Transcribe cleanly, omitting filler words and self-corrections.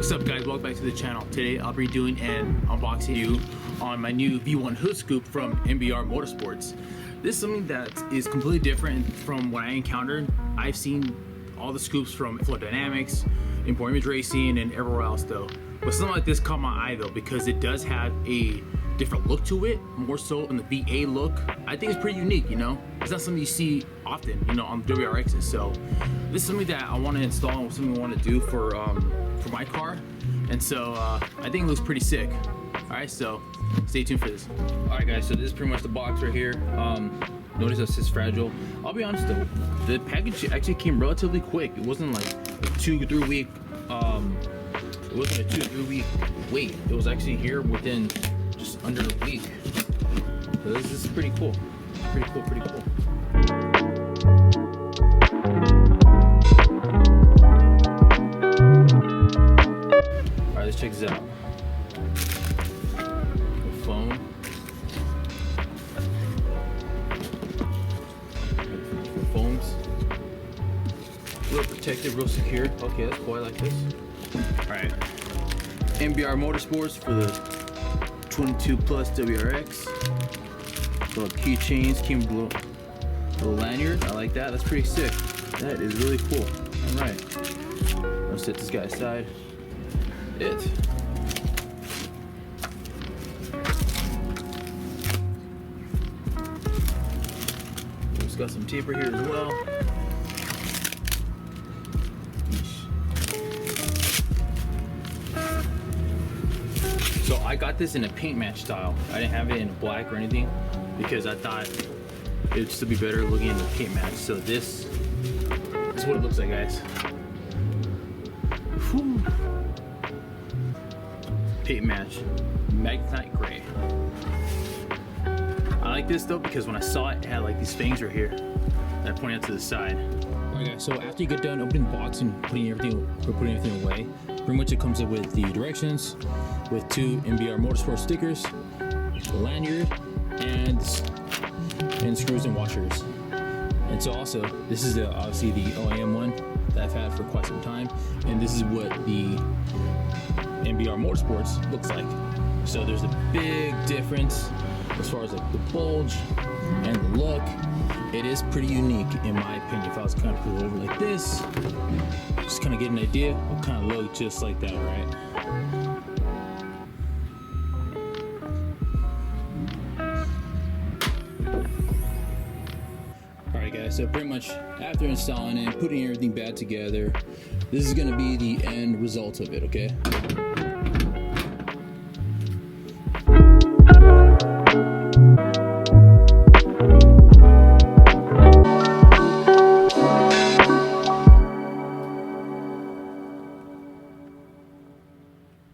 What's up guys, welcome back to the channel. Today I'll be doing an unboxing review on my new V1 hood scoop from NBR Motorsports. This is something that is completely different from what I encountered. I've seen all the scoops from Flow Dynamics, Import Image Racing, and everywhere else though. But something like this caught my eye though, because it does have a different look to it, more so in the VA look. I think it's pretty unique, you know? It's not something you see often, you know, on WRXs. So this is something that I want to install and something I want to do for my car. And so I think it looks pretty sick. All right, so stay tuned for this. All right guys, so this is pretty much the box right here. Notice that it's fragile. I'll be honest though, the package actually came relatively quick. It wasn't like a 2 or 3 week, it wasn't a 2 or 3 week wait. It was actually here within just under a week. So this is pretty cool. Pretty cool. Alright, let's check this out. The foam. The foams. Real protected, real secure. Okay, that's cool. I like this. Alright. NBR Motorsports for the 2022+WRX. Little keychains, came with a little lanyard. I like that. That's pretty sick. That is really cool. All right. I'll set this guy aside. It's got some tape right here as well. So I got this in a paint match style. I didn't have it in black or anything because I thought it would still be better looking in the paint match. So this is what it looks like, guys. Whew. Paint match, magnetite gray. I like this though because when I saw it, it had like these fangs right here that point out to the side. Alright guys, so after you get done opening the box and putting everything away, pretty much it comes up with the directions, with 2 NBR Motorsport stickers, the lanyard, and screws and washers. And so also, this is obviously the OEM one that I've had for quite some time, and this is what the NBR Motorsports looks like. So there's a big difference as far as like the bulge and the look. It is pretty unique in my opinion. If I was kind of pull over like this, just kind of get an idea, it'll kind of look just like that, right? Alright guys, so pretty much after installing it, putting everything back together, this is going to be the end result of it, okay?